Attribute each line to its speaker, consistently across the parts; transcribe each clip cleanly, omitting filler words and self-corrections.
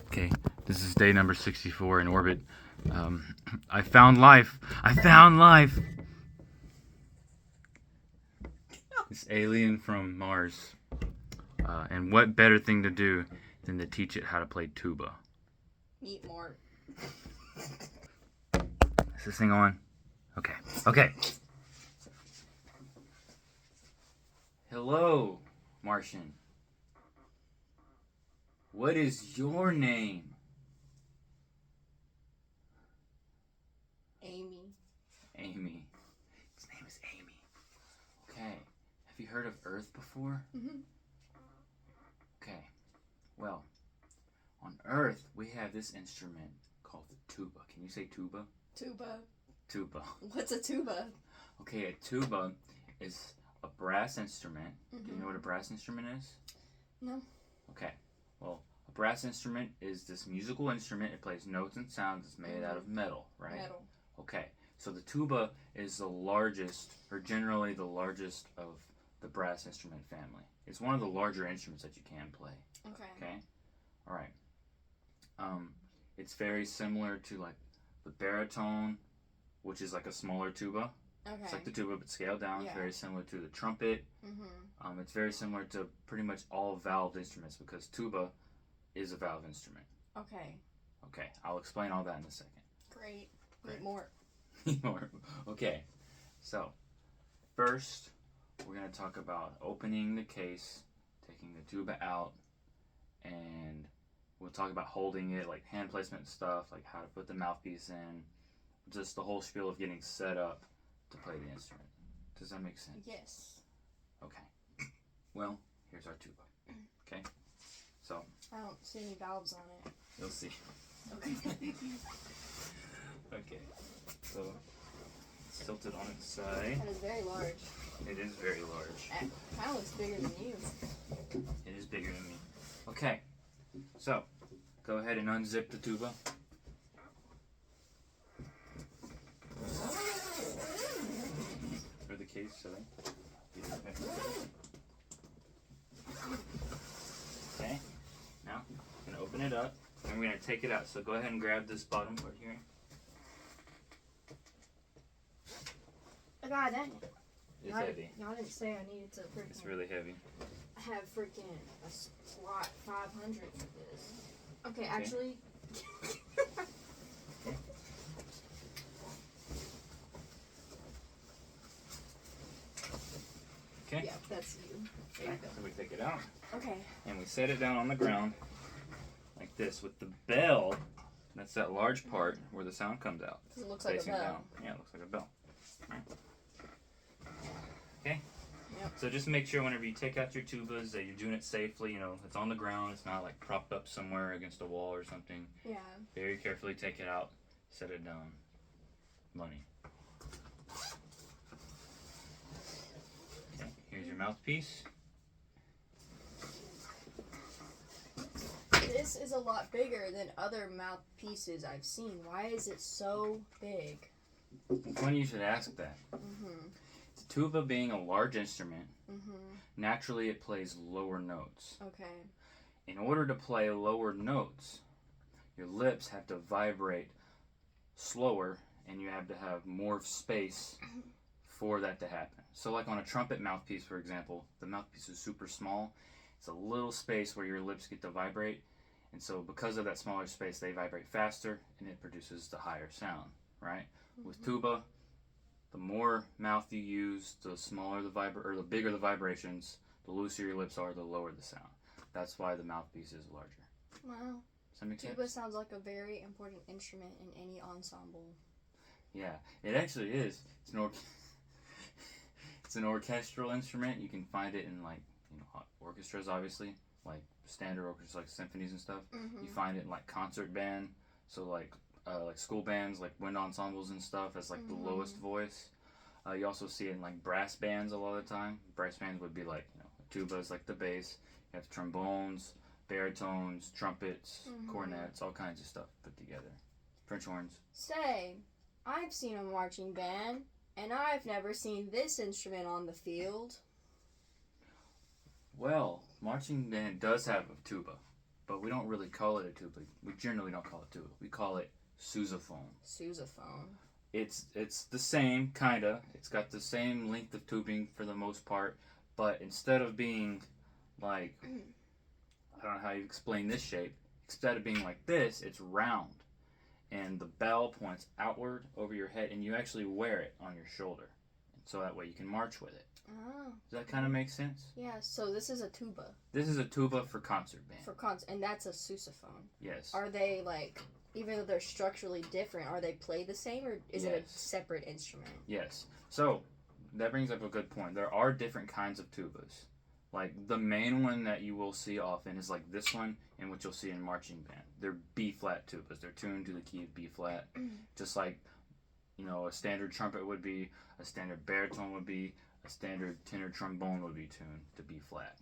Speaker 1: Okay, this is day number 64 in orbit. I found life. I found life. This alien from Mars. And what better thing to do than to teach it how to play tuba?
Speaker 2: Eat more.
Speaker 1: Is this thing on? Okay. Okay. Hello, Martian. What is your name?
Speaker 2: Amy.
Speaker 1: Amy. His name is Amy. Okay. Have you heard of Earth before?
Speaker 2: Mm-hmm.
Speaker 1: Okay. Well, on Earth, we have this instrument called the tuba. Can you say tuba?
Speaker 2: Tuba.
Speaker 1: Tuba.
Speaker 2: What's a tuba?
Speaker 1: Okay, a tuba is a brass instrument.
Speaker 2: Mm-hmm.
Speaker 1: Do you know what a brass instrument is?
Speaker 2: No.
Speaker 1: Okay. Well, a brass instrument is this musical instrument. It plays notes and sounds. It's made out of metal, right?
Speaker 2: Metal.
Speaker 1: Okay. So the tuba is the largest, or generally the largest of the brass instrument family. It's one of the larger instruments that you can play.
Speaker 2: Okay.
Speaker 1: Okay. All right. It's very similar to like the baritone, which is like a smaller tuba.
Speaker 2: Okay.
Speaker 1: It's like the tuba, but scaled down.
Speaker 2: Yeah.
Speaker 1: It's very similar to the trumpet.
Speaker 2: Mm-hmm.
Speaker 1: It's very similar to pretty much all valved instruments because tuba is a valve instrument.
Speaker 2: Okay.
Speaker 1: Okay, I'll explain all that in a second.
Speaker 2: Great.
Speaker 1: Great.
Speaker 2: Eat more.
Speaker 1: More. Okay, so first we're going to talk about opening the case, taking the tuba out, and we'll talk about holding it, like hand placement stuff, like how to put the mouthpiece in, just the whole spiel of getting set up to play the instrument. Does that make sense?
Speaker 2: Yes.
Speaker 1: Okay. Well, here's our tuba. Okay? So,
Speaker 2: I don't see any valves on it.
Speaker 1: you'll see.
Speaker 2: Okay.
Speaker 1: Okay. So, it's tilted on its side.
Speaker 2: That is very large.
Speaker 1: It is very large.
Speaker 2: It kind of looks bigger than you.
Speaker 1: It is bigger than me. Okay. So, go ahead and unzip the tuba. Or the case, sorry. Okay. Now, I'm going to open it up, and we're going to take it out. So go ahead and grab this bottom part here.
Speaker 2: God, that.
Speaker 1: It's heavy.
Speaker 2: Y'all didn't say I needed to
Speaker 1: It's really heavy.
Speaker 2: have freaking a squat 500 for this. Okay, actually.
Speaker 1: Okay.
Speaker 2: Yeah, that's you. There you go.
Speaker 1: So we take it out,
Speaker 2: Okay.
Speaker 1: and we set it down on the ground like this with the bell. That's that large part where the sound comes out.
Speaker 2: It looks like a
Speaker 1: Facing
Speaker 2: bell.
Speaker 1: down. Yeah, it looks like a bell. Right. Okay.
Speaker 2: Yep.
Speaker 1: So just make sure whenever you take out your tubas that you're doing it safely. You know, it's on the ground. It's not like propped up somewhere against a wall or something.
Speaker 2: Yeah.
Speaker 1: Very carefully take it out. Set it down. Money. Okay. Here's your mouthpiece.
Speaker 2: This is a lot bigger than other mouthpieces I've seen. Why is it so big?
Speaker 1: It's funny you should ask that.
Speaker 2: Mm-hmm.
Speaker 1: The tuba being a large instrument,
Speaker 2: Mm-hmm.
Speaker 1: naturally it plays lower notes.
Speaker 2: Okay.
Speaker 1: In order to play lower notes, your lips have to vibrate slower and you have to have more space for that to happen. So like on a trumpet mouthpiece, for example, the mouthpiece is super small. It's a little space where your lips get to vibrate. And so because of that smaller space, they vibrate faster and it produces the higher sound, right?
Speaker 2: Mm-hmm.
Speaker 1: With tuba, the more mouth you use, the smaller the bigger the vibrations, the looser your lips are, the lower the sound. That's why the mouthpiece is larger.
Speaker 2: Wow.
Speaker 1: Does that make sense?
Speaker 2: Tuba sounds like a very important instrument in any ensemble.
Speaker 1: Yeah, it actually is. It's an orchestral instrument. You can find it in orchestras, obviously, like standard orchestras, like symphonies and stuff.
Speaker 2: Mm-hmm.
Speaker 1: You find it in like concert band, so like school bands, like wind ensembles and stuff. As like the lowest voice. You also see it in like brass bands a lot of the time. Brass bands would be like tubas, like the bass. You have trombones, baritones, trumpets, cornets, all kinds of stuff put together. French horns.
Speaker 2: Say, I've seen a marching band, and I've never seen this instrument on the field.
Speaker 1: Well, marching band does have a tuba. but we don't really call it a tuba. We generally don't call it tuba. We call it sousaphone.
Speaker 2: Sousaphone.
Speaker 1: It's the same, kinda. It's got the same length of tubing for the most part, but instead of being like, I don't know how you explain this shape, instead of being like this, it's round. And the bell points outward over your head, and you actually wear it on your shoulder. So that way you can march with it.
Speaker 2: Oh.
Speaker 1: Does that kind of make sense?
Speaker 2: Yeah, so this is a tuba.
Speaker 1: This is a tuba for concert band.
Speaker 2: And that's a sousaphone.
Speaker 1: Yes.
Speaker 2: Are they like, even though they're structurally different, are they played the same, or is it a separate instrument?
Speaker 1: Yes. So that brings up a good point. There are different kinds of tubas. Like the main one that you will see often is like this one, and what you'll see in marching band. They're B flat tubas. They're tuned to the key of B flat, just like a standard trumpet would be, a standard baritone would be, a standard tenor trombone would be tuned to B flat.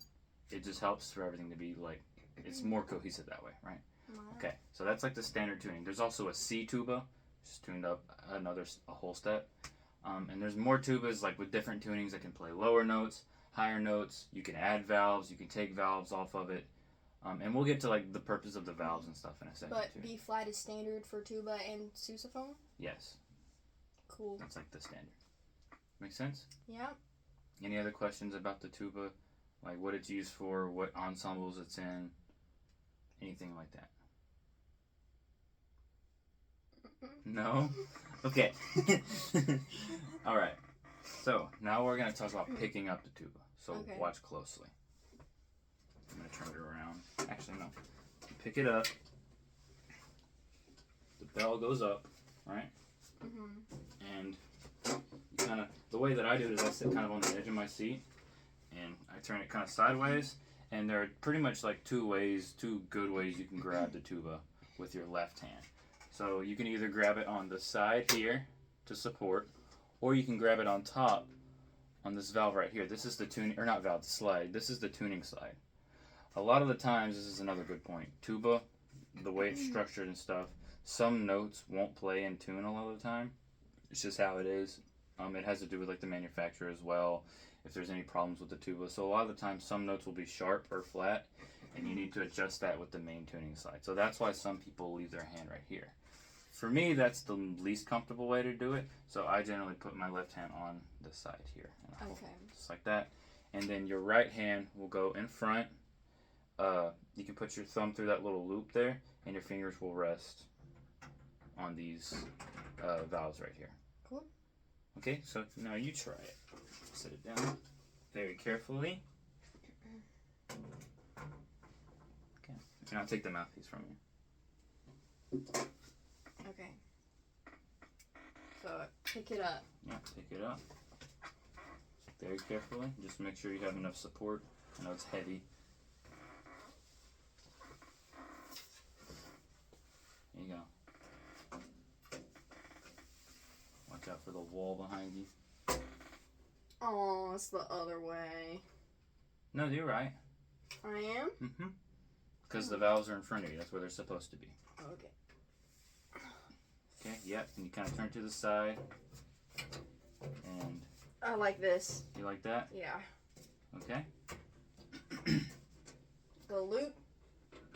Speaker 1: It just helps for everything to be like, it's more cohesive that way, right? Okay, so that's like the standard tuning. There's also a C tuba, just tuned up a whole step. And there's more tubas like with different tunings that can play lower notes, higher notes. You can add valves, you can take valves off of it. And we'll get to like the purpose of the valves and stuff in a second.
Speaker 2: But
Speaker 1: too.
Speaker 2: B flat is standard for tuba and sousaphone?
Speaker 1: Yes.
Speaker 2: Cool.
Speaker 1: That's like the standard. Make sense?
Speaker 2: Yeah.
Speaker 1: Any other questions about the tuba? Like what it's used for, what ensembles it's in, anything like that? No? Okay. Alright. So, now we're going to talk about picking up the tuba. So, watch closely. I'm going to turn it around. Actually, no. Pick it up. The bell goes up, right? And you kind of, the way that I do it is I sit kind of on the edge of my seat, and I turn it kind of sideways, and there are pretty much like two good ways you can grab the tuba with your left hand. So you can either grab it on the side here to support, or you can grab it on top on this valve right here. This is the tuning, or not valve, the slide. This is the tuning slide. A lot of the times, this is another good point. Tuba, the way it's structured and stuff, some notes won't play in tune a lot of the time. It's just how it is. It has to do with like the manufacturer as well, if there's any problems with the tuba. So a lot of the time, some notes will be sharp or flat, and you need to adjust that with the main tuning slide. So that's why some people leave their hand right here. For me, that's the least comfortable way to do it. So I generally put my left hand on the side here. And just like that. And then your right hand will go in front. You can put your thumb through that little loop there, and your fingers will rest on these valves right here.
Speaker 2: Cool.
Speaker 1: Okay, so now you try it. Set it down very carefully. Okay, and I'll take the mouthpiece from you.
Speaker 2: Okay. So pick it up.
Speaker 1: Yeah, pick it up. Very carefully. Just make sure you have enough support. I know it's heavy. There you go. Watch out for the wall behind you.
Speaker 2: Oh, it's the other way.
Speaker 1: No, you're right.
Speaker 2: I am?
Speaker 1: Mm-hmm. Because the valves are in front of you. That's where they're supposed to be.
Speaker 2: Okay.
Speaker 1: Okay, yep. And you kind of turn to the side. And
Speaker 2: I like this.
Speaker 1: you like that?
Speaker 2: Yeah.
Speaker 1: Okay.
Speaker 2: The loop.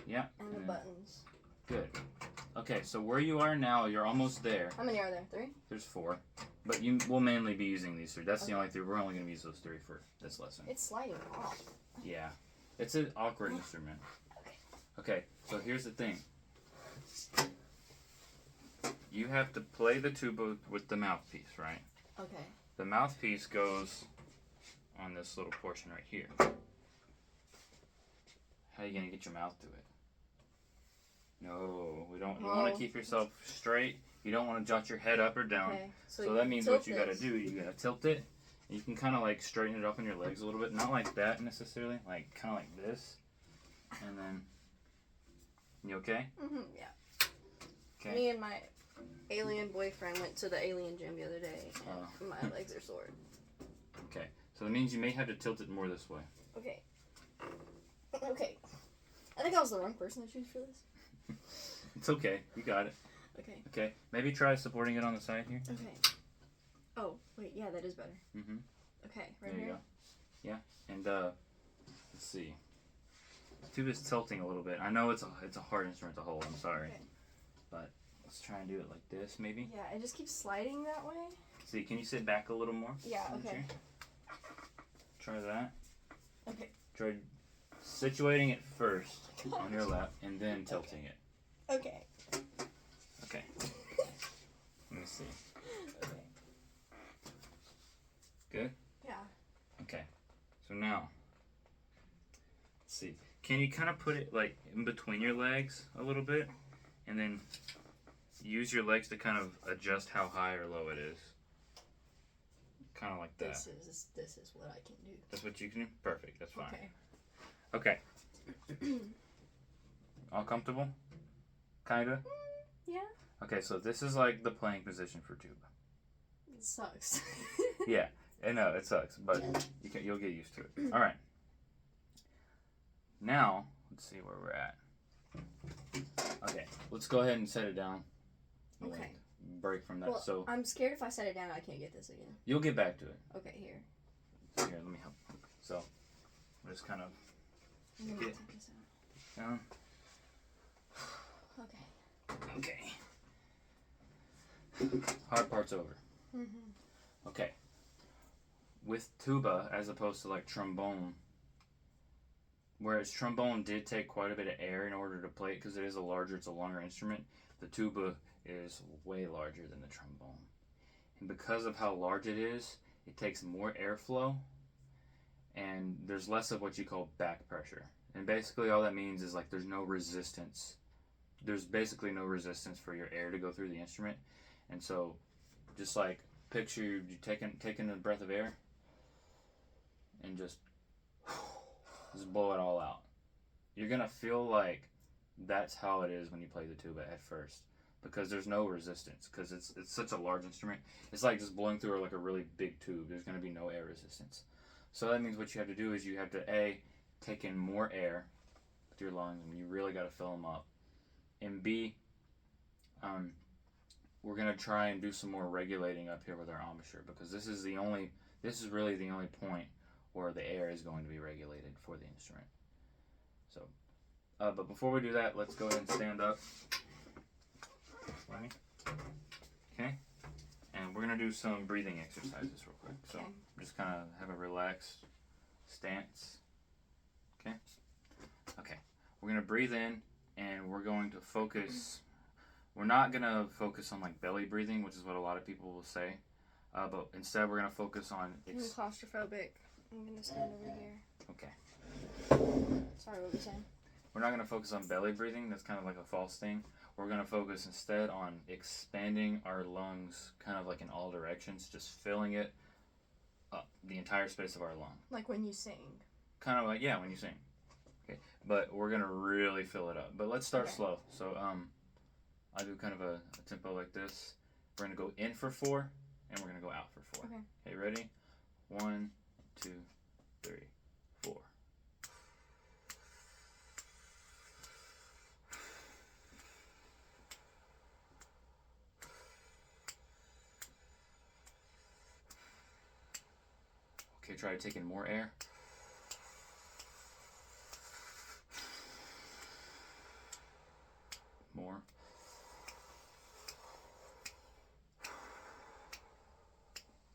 Speaker 1: Yeah.
Speaker 2: And the buttons.
Speaker 1: Good. Okay, so where you are now, you're almost there.
Speaker 2: How many are there? 3?
Speaker 1: There's 4. But we'll mainly be using these 3. That's the only 3. We're only going to use those 3 for this lesson.
Speaker 2: It's sliding off.
Speaker 1: Yeah. It's an awkward instrument. Okay, so here's the thing. You have to play the tuba with the mouthpiece, right?
Speaker 2: Okay.
Speaker 1: The mouthpiece goes on this little portion right here. How are you going to get your mouth to it? No, we don't. You want to keep yourself straight. You don't want to jut your head up or down.
Speaker 2: Okay.
Speaker 1: So that means what you got to do, you got to tilt it. And you can kind of like straighten it up on your legs a little bit. Not like that necessarily. Like kind of like this. And then, you okay?
Speaker 2: Yeah.
Speaker 1: Okay.
Speaker 2: Me and my alien boyfriend went to the alien gym the other day, and my legs are sore.
Speaker 1: Okay. So that means you may have to tilt it more this way.
Speaker 2: Okay. Okay. I think I was the wrong person to choose for this.
Speaker 1: It's okay. You got it.
Speaker 2: Okay.
Speaker 1: Okay. Maybe try supporting it on the side here.
Speaker 2: Okay. Oh, wait. Yeah, that is better.
Speaker 1: Mm-hmm.
Speaker 2: Okay. Right
Speaker 1: there you
Speaker 2: here?
Speaker 1: go. Yeah. And, let's see. Tuba's tilting a little bit. I know it's a hard instrument to hold. I'm sorry,
Speaker 2: Okay.
Speaker 1: but let's try and do it like this, maybe.
Speaker 2: Yeah, it just keeps sliding that way.
Speaker 1: See, can you sit back a little more?
Speaker 2: Yeah. Okay.
Speaker 1: Try that.
Speaker 2: Okay.
Speaker 1: Try situating it first on your lap and then tilting it.
Speaker 2: Okay.
Speaker 1: Okay. Let me see.
Speaker 2: Okay.
Speaker 1: Good?
Speaker 2: Yeah.
Speaker 1: Okay. So now, let's see. Can you kind of put it like in between your legs a little bit and then use your legs to kind of adjust how high or low it is? Kind of like that.
Speaker 2: This is what I can do.
Speaker 1: That's what you can do? Perfect. That's fine.
Speaker 2: Okay.
Speaker 1: Okay. All comfortable? Kinda?
Speaker 2: Yeah.
Speaker 1: Okay, so this is like the playing position for tuba.
Speaker 2: It sucks.
Speaker 1: Yeah, I know it sucks, but you'll get used to it. All right. Now let's see where we're at. Okay, let's go ahead and set it down.
Speaker 2: Okay.
Speaker 1: Break from that.
Speaker 2: Well,
Speaker 1: so
Speaker 2: I'm scared if I set it down, I can't get this again.
Speaker 1: you'll get back to it.
Speaker 2: Okay, here.
Speaker 1: Here, let me help. So just kind of
Speaker 2: I'm gonna
Speaker 1: Get-
Speaker 2: take this out.
Speaker 1: down.
Speaker 2: Okay.
Speaker 1: Okay. Hard part's over.
Speaker 2: Mm-hmm.
Speaker 1: Okay. With tuba, as opposed to like trombone, whereas trombone did take quite a bit of air in order to play it because it's a longer instrument, the tuba is way larger than the trombone. And because of how large it is, it takes more airflow and there's less of what you call back pressure. And basically all that means is like there's no resistance. There's basically no resistance for your air to go through the instrument. And so just like picture you taking a breath of air and just blow it all out. You're gonna feel like that's how it is when you play the tuba at first, because there's no resistance, because it's such a large instrument. It's like just blowing through like a really big tube. There's gonna be no air resistance. So that means what you have to do is you have to take in more air with your lungs, and you really got to fill them up. And B, we're gonna try and do some more regulating up here with our embouchure, because this is really the only point where the air is going to be regulated for the instrument. So, but before we do that, let's go ahead and stand up. Okay, and we're gonna do some breathing exercises real quick. So just kind of have a relaxed stance. Okay, we're gonna breathe in, and we're going to focus. We're not gonna focus on like belly breathing, which is what a lot of people will say, but instead we're gonna focus on.
Speaker 2: I'm claustrophobic. I'm gonna stand over here.
Speaker 1: Okay.
Speaker 2: Sorry, what were you saying?
Speaker 1: We're not gonna focus on belly breathing. That's kind of like a false thing. We're gonna focus instead on expanding our lungs, kind of like in all directions, just filling it up, the entire space of our lung.
Speaker 2: Like when you sing.
Speaker 1: Kind of like, yeah, when you sing. Okay, but we're gonna really fill it up. But let's start slow. So I do kind of a tempo like this. We're gonna go in for 4, and we're gonna go out for 4. Okay, ready? 1, 2, 3, 4. Okay, try to take in more air. More. Okay,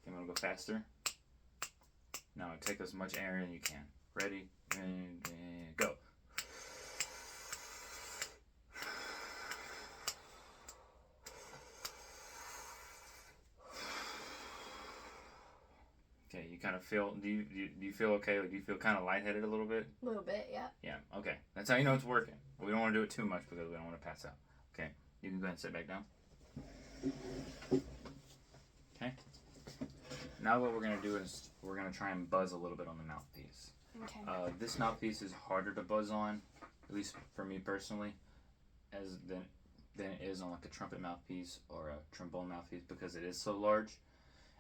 Speaker 1: I'm gonna go faster. Now take as much air in you can. Ready? And go. Okay, you kind of feel. Do you feel okay? Like, do you feel kind of lightheaded a little bit?
Speaker 2: A little bit, yeah.
Speaker 1: Yeah. Okay, that's how you know it's working. But we don't want to do it too much because we don't want to pass out. Okay, you can go ahead and sit back down. Okay. Now what we're gonna do is we're gonna try and buzz a little bit on the mouthpiece.
Speaker 2: Okay.
Speaker 1: This mouthpiece is harder to buzz on, at least for me personally, than it is on like a trumpet mouthpiece or a trombone mouthpiece, because it is so large,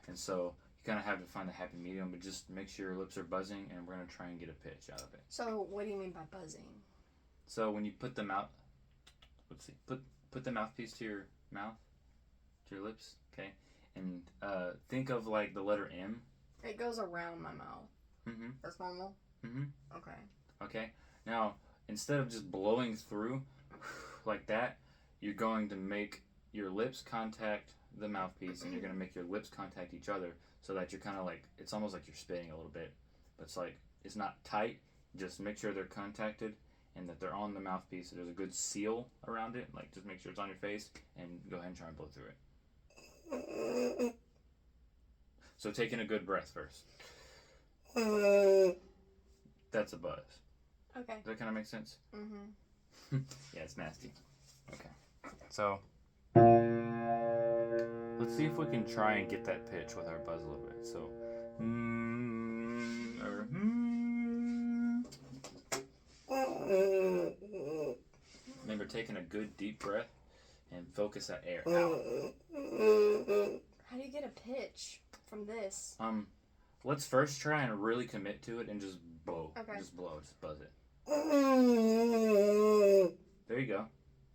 Speaker 1: and so you kind of have to find the happy medium. But just make sure your lips are buzzing, and we're gonna try and get a pitch out of it.
Speaker 2: So what do you mean by buzzing?
Speaker 1: So when you put the put the mouthpiece to your mouth, to your lips, okay, and think of like the letter M.
Speaker 2: It goes around my mouth.
Speaker 1: Mm-hmm.
Speaker 2: That's normal?
Speaker 1: Mm-hmm.
Speaker 2: Okay.
Speaker 1: Okay. Now instead of just blowing through like that, you're going to make your lips contact the mouthpiece, and you're going to make your lips contact each other, so that you're kind of like, it's almost like you're spitting a little bit, but it's like, it's not tight. Just make sure they're contacted and that they're on the mouthpiece. So there's a good seal around it. Like, just make sure it's on your face, and go ahead and try and blow through it. So take in a good breath first. That's a buzz.
Speaker 2: Okay.
Speaker 1: Does that kind of make sense?
Speaker 2: Mm-hmm.
Speaker 1: Yeah, it's nasty. Okay. So let's see if we can try and get that pitch with our buzz a little bit. So, or remember taking a good deep breath and focus that air out.
Speaker 2: How do you get a pitch from this?
Speaker 1: Let's first try and really commit to it and just blow.
Speaker 2: Okay.
Speaker 1: Just blow. Just buzz it. There you go.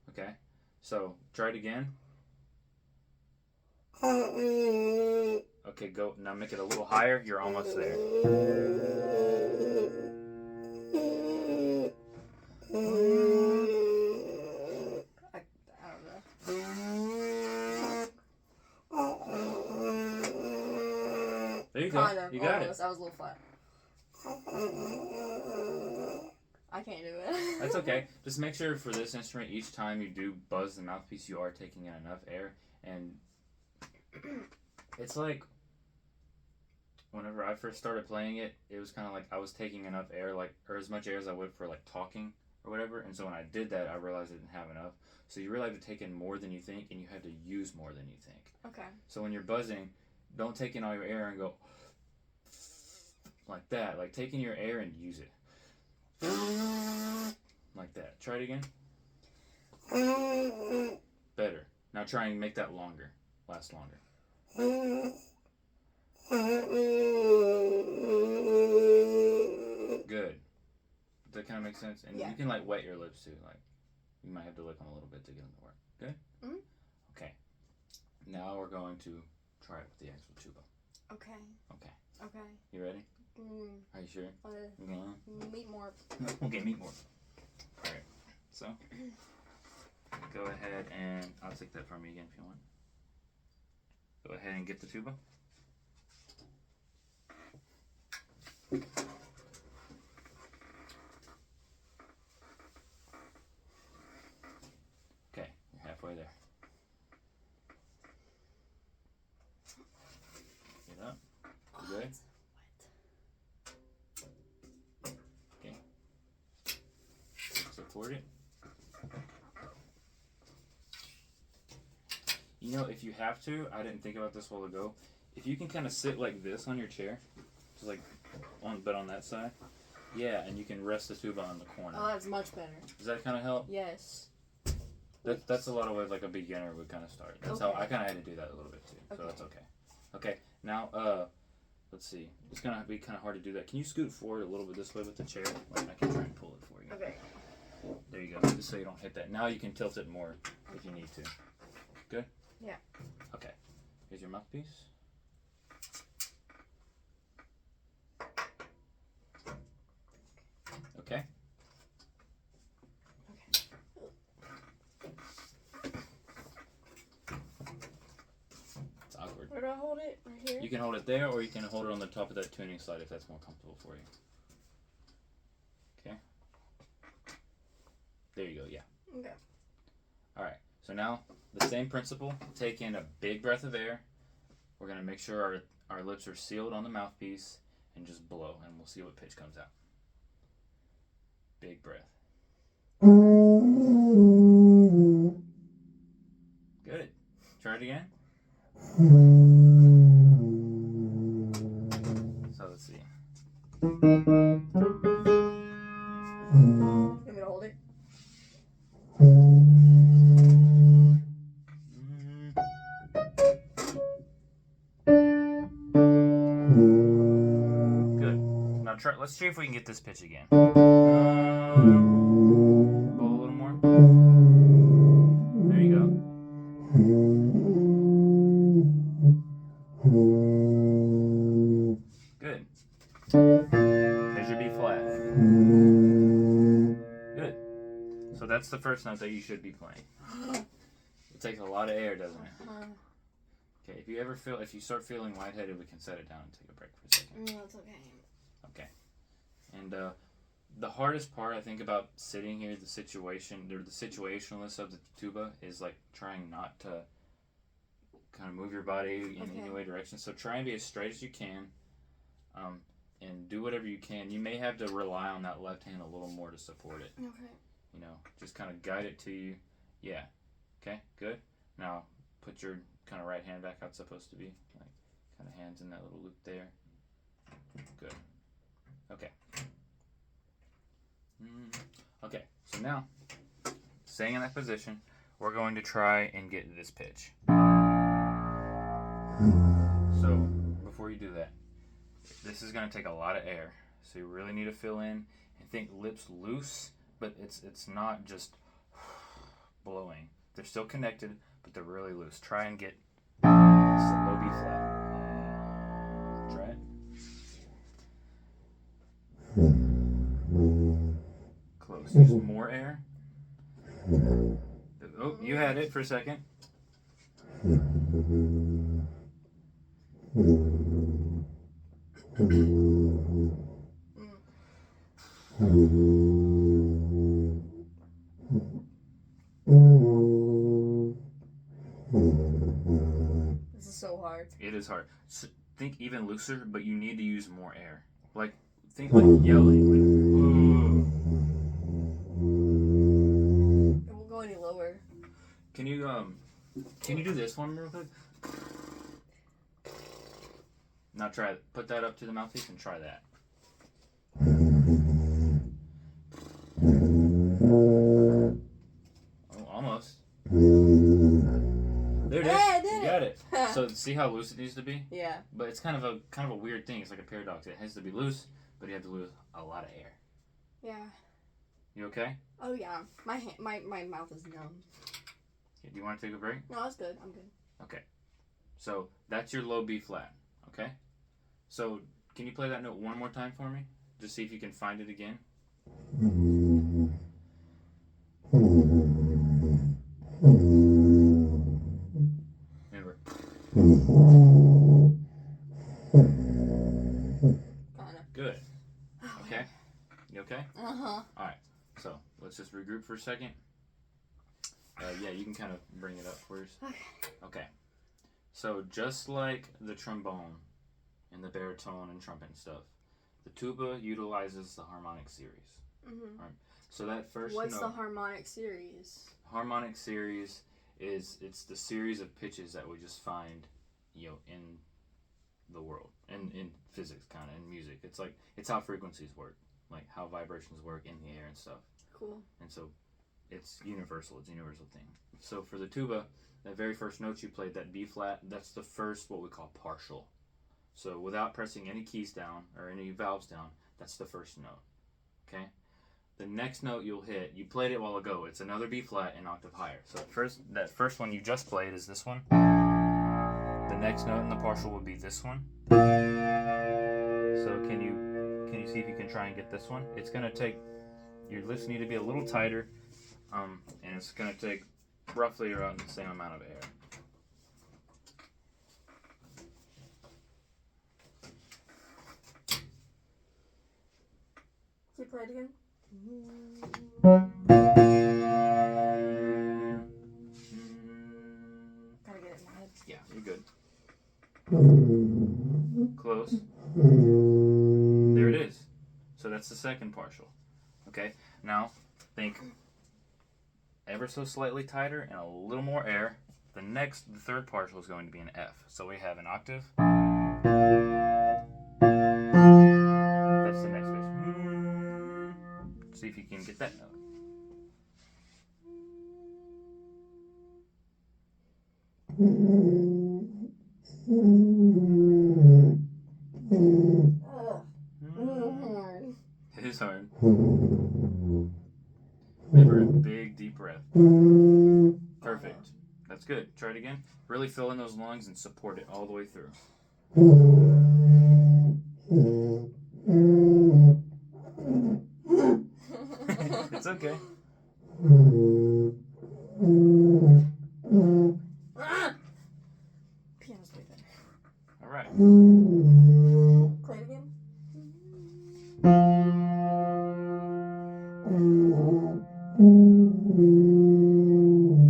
Speaker 1: Okay. So try it again. Okay, go. Now make it a little higher. You're almost there.
Speaker 2: I don't know.
Speaker 1: There you go.
Speaker 2: Kind of.
Speaker 1: You got
Speaker 2: almost.
Speaker 1: it.
Speaker 2: I was a little flat. I can't do it.
Speaker 1: That's okay. Just make sure for this instrument, each time you do buzz the mouthpiece, you are taking in enough air. And it's like, whenever I first started playing it, it was kind of like I was taking enough air, like, or as much air as I would for like talking or whatever. And so when I did that, I realized I didn't have enough. So you really have to take in more than you think, and you have to use more than you think.
Speaker 2: Okay.
Speaker 1: So when you're buzzing, don't take in all your air and go like that. Like, take in your air and use it. Like that. Try it again. Better. Now try and make that longer. Last longer. Good. Does that kind of make sense? And
Speaker 2: yeah.
Speaker 1: You can like wet your lips too. Like, you might have to lick them a little bit to get them to work. Good?
Speaker 2: Mm-hmm.
Speaker 1: Okay. Now we're going to try it with the actual tuba.
Speaker 2: Okay.
Speaker 1: Okay.
Speaker 2: Okay.
Speaker 1: You ready? Are you sure?
Speaker 2: Meat more.
Speaker 1: Okay, meat more. Alright. So, go ahead and I'll take that from you again if you want. Go ahead and get the tuba. Okay, you're halfway there. Get up. You good? Okay. Support it. You know, if you have to, I didn't think about this a while ago. If you can kind of sit like this on your chair, just like on that side, yeah, and you can rest the tuba on the corner.
Speaker 2: Oh, that's much better.
Speaker 1: Does that kind of help?
Speaker 2: Yes.
Speaker 1: That's a lot of ways like a beginner would kind of start. That's
Speaker 2: okay.
Speaker 1: how I kind of had to do that a little bit too. So that's okay. Okay, now let's see. It's gonna be kind of hard to do that. Can you scoot forward a little bit this way with the chair? Like, I can try and pull it for you.
Speaker 2: Okay.
Speaker 1: There you go. Just so you don't hit that. Now you can tilt it more if you need to. Good?
Speaker 2: Yeah.
Speaker 1: Okay. Here's your mouthpiece. Okay. It's awkward.
Speaker 2: Where do I hold it? Right here?
Speaker 1: You can hold it there, or you can hold it on the top of that tuning slide if that's more comfortable for you. Okay. There you go, yeah.
Speaker 2: Okay.
Speaker 1: Alright, so now the same principle. Take in a big breath of air. We're going to make sure our lips are sealed on the mouthpiece and just blow, and we'll see what pitch comes out. Big breath. Good. Try it again. So let's see.
Speaker 2: You want me to hold it?
Speaker 1: Good. Now let's see if we can get this pitch again. Blow a little more. There you go. Good. There's your B flat. Good. So that's the first note that you should be playing. It takes a lot of air, doesn't it? Okay, if you start feeling lightheaded, we can set it down and take a break for a second.
Speaker 2: No, it's okay.
Speaker 1: Okay. And the hardest part, I think, about sitting here, the situationalness of the tuba is like trying not to kind of move your body in any way direction. So try and be as straight as you can, and do whatever you can. You may have to rely on that left hand a little more to support it.
Speaker 2: Okay.
Speaker 1: You know, just kind of guide it to you. Yeah. Okay, good. Now put your kind of right hand back how it's supposed to be. Like kind of hands in that little loop there. Good. Okay. Okay, so now, staying in that position, we're going to try and get this pitch. So, before you do that, this is going to take a lot of air. So you really need to fill in and think lips loose, but it's not just blowing. They're still connected, but they're really loose. Try and get low B flat. Try it. Close. Use more air. Oh, you had it for a second.
Speaker 2: This is so hard.
Speaker 1: It is hard. So think even looser, but you need to use more air. Like, think like yelling. Like,
Speaker 2: It won't go any lower.
Speaker 1: Can you do this one real quick? Now try it. Put that up to the mouthpiece and try that. Oh, almost. There it is.
Speaker 2: Hey, I did
Speaker 1: You got it. So see how loose it needs to be?
Speaker 2: Yeah.
Speaker 1: But it's kind of a weird thing. It's like a paradox. It has to be loose, but you have to lose a lot of air.
Speaker 2: Yeah.
Speaker 1: You okay?
Speaker 2: Oh yeah. My mouth is numb.
Speaker 1: Do you want to take a break?
Speaker 2: No, that's good. I'm good.
Speaker 1: Okay. So that's your low B flat. Okay. So can you play that note one more time for me? Just see if you can find it again. Remember.
Speaker 2: Kinda.
Speaker 1: Good. Okay. You okay?
Speaker 2: Uh-huh.
Speaker 1: All right. So let's just regroup for a second. Yeah, you can kind of bring it up first.
Speaker 2: Okay.
Speaker 1: Okay. So just like the trombone and the baritone and trumpet and stuff, the tuba utilizes the harmonic series.
Speaker 2: Mm-hmm.
Speaker 1: Right. So that first
Speaker 2: What's
Speaker 1: note,
Speaker 2: the harmonic series?
Speaker 1: harmonic series it's the series of pitches that we just find, in the world and in physics, kind of in music. It's how frequencies work, like how vibrations work in the air and stuff.
Speaker 2: Cool.
Speaker 1: And so it's universal. It's a universal thing. So for the tuba, that very first note you played, that B flat, that's the first what we call partial. So without pressing any keys down or any valves down, that's the first note. Okay? The next note you'll hit, you played it a while ago. It's another B flat an octave higher. So that first one you just played is this one. The next note in the partial would be this one. So can you see if you can try and get this one? It's gonna take, your lips need to be a little tighter, and it's gonna take roughly around the same amount of air.
Speaker 2: Can you play it again? Gotta get it in my head.
Speaker 1: Yeah, you're good. Close. There it is. So that's the second partial. Okay, now think ever so slightly tighter and a little more air. The third partial is going to be an F. So we have an octave. That's the next pitch. See if you can get that note. It is hard. Remember, a big deep breath. Perfect. That's good. Try it again. Really fill in those lungs and support it all the way through. It's okay.
Speaker 2: Ah! Piano's way better.
Speaker 1: All right.
Speaker 2: Play it again.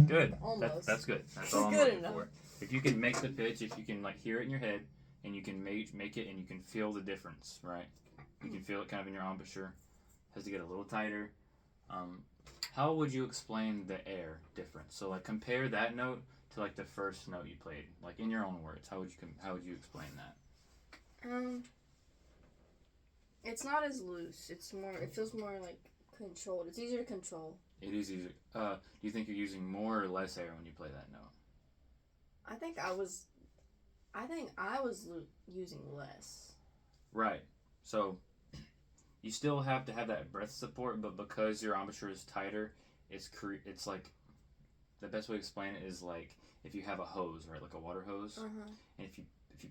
Speaker 1: Good.
Speaker 2: Almost.
Speaker 1: That's good. That's all I'm
Speaker 2: Good
Speaker 1: looking
Speaker 2: enough.
Speaker 1: for. If you can make the pitch, if you can like hear it in your head, and you can make it, and you can feel the difference, right? You can feel it kind of in your embouchure. Has to get a little tighter. How would you explain the air difference? So like compare that note to like the first note you played, like in your own words. How would you explain that?
Speaker 2: It's not as loose. It's more. It feels more like controlled. It's easier to control.
Speaker 1: It is easier. Do you think you're using more or less air when you play that note?
Speaker 2: I think I was using less.
Speaker 1: Right. So you still have to have that breath support, but because your embouchure is tighter, it's like the best way to explain it is like if you have a hose, right, like a water hose, and if you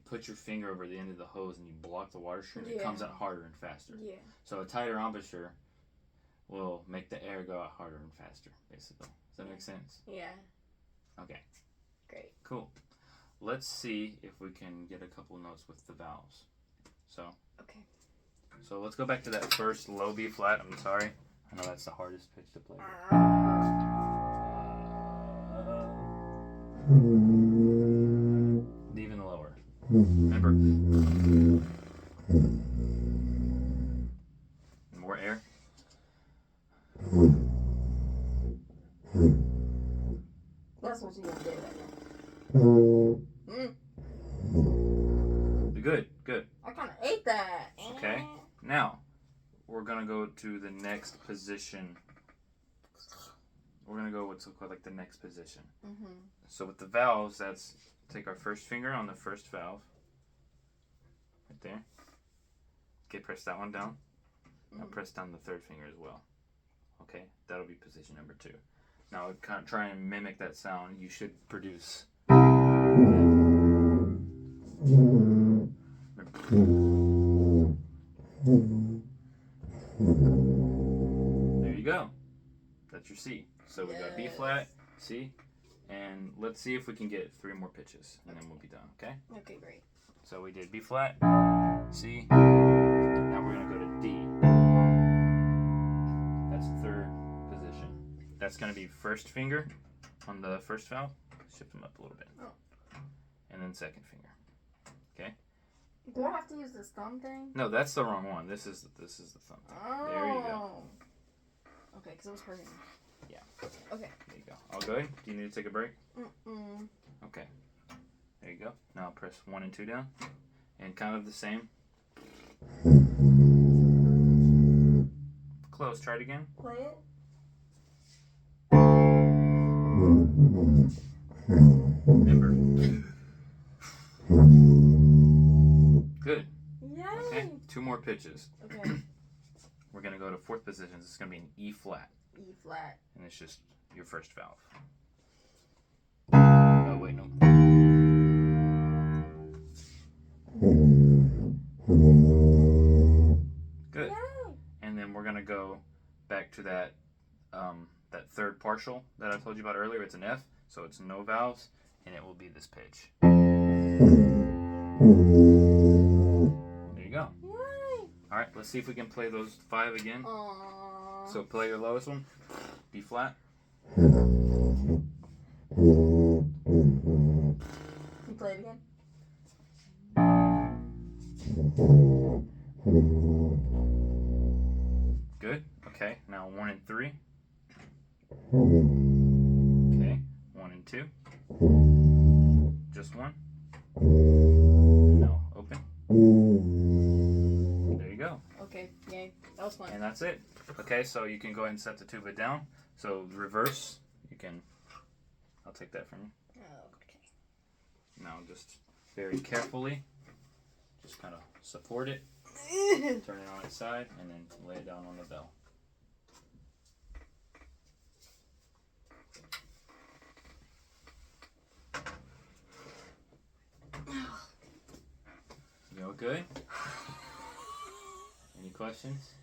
Speaker 1: put your finger over the end of the hose and you block the water stream, it comes out harder and faster.
Speaker 2: Yeah.
Speaker 1: So a tighter embouchure will make the air go out harder and faster, basically. Does that make sense?
Speaker 2: Yeah.
Speaker 1: Okay.
Speaker 2: Great.
Speaker 1: Cool. Let's see if we can get a couple notes with the vowels.
Speaker 2: Okay.
Speaker 1: So let's go back to that first low B flat. I'm sorry. I know that's the hardest pitch to play. Even lower. Remember. More air.
Speaker 2: That's what you gonna do right now.
Speaker 1: Good. Good.
Speaker 2: I kind of ate that.
Speaker 1: Okay. Now we're gonna go to the next position. We're gonna go what's called like the next position. So with the valves, that's take our first finger on the first valve. Right there. Okay, press that one down. Now press down the third finger as well. Okay, that'll be position number 2. Now kind of try and mimic that sound. You should produce. There you go. That's your C. So we got B flat, C, and let's see if we can get 3 more pitches, and then we'll be done. Okay.
Speaker 2: Okay, great.
Speaker 1: So we did B flat, C. Now we're gonna go to D. That's third position. That's gonna be first finger on the first valve. Shift them up a little bit.
Speaker 2: Oh.
Speaker 1: And then second finger. Okay.
Speaker 2: Do I have to use this thumb thing?
Speaker 1: No, that's the wrong one. This is the thumb thing.
Speaker 2: Oh.
Speaker 1: There you go.
Speaker 2: Okay, because it was hurting.
Speaker 1: Yeah.
Speaker 2: Okay.
Speaker 1: There you go. I'll go ahead. Do you need to take a break?
Speaker 2: Mm-mm.
Speaker 1: Okay. There you go. Now press 1 and 2 down. And kind of the same. Close. Try it again.
Speaker 2: Play it.
Speaker 1: Remember. Good.
Speaker 2: Yay.
Speaker 1: Okay. 2 more pitches.
Speaker 2: Okay.
Speaker 1: We're going to go to fourth position. It's going to be an E flat.
Speaker 2: E flat.
Speaker 1: And it's just your first valve. Oh, wait, no. Good.
Speaker 2: Yay.
Speaker 1: And then we're going to go back to that that third partial that I told you about earlier. It's an F, so it's no valves, and it will be this pitch. There you go.
Speaker 2: Yay.
Speaker 1: All right, let's see if we can play those 5 again.
Speaker 2: Aww.
Speaker 1: So play your lowest one, B flat.
Speaker 2: Can you play it again?
Speaker 1: Good. Okay, now 1 and 3. Okay, 1 and 2. Just 1. No, open. There you go.
Speaker 2: Okay, yay. That was fun.
Speaker 1: And that's it. Okay, so you can go ahead and set the tuba down. So reverse, you can, I'll take that from you.
Speaker 2: Okay.
Speaker 1: Now just very carefully, just kind of support it, turn it on its side, and then lay it down on the bell. You all good? Any questions?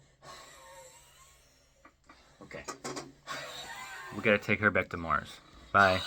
Speaker 1: Okay. We gotta take her back to Mars. Bye.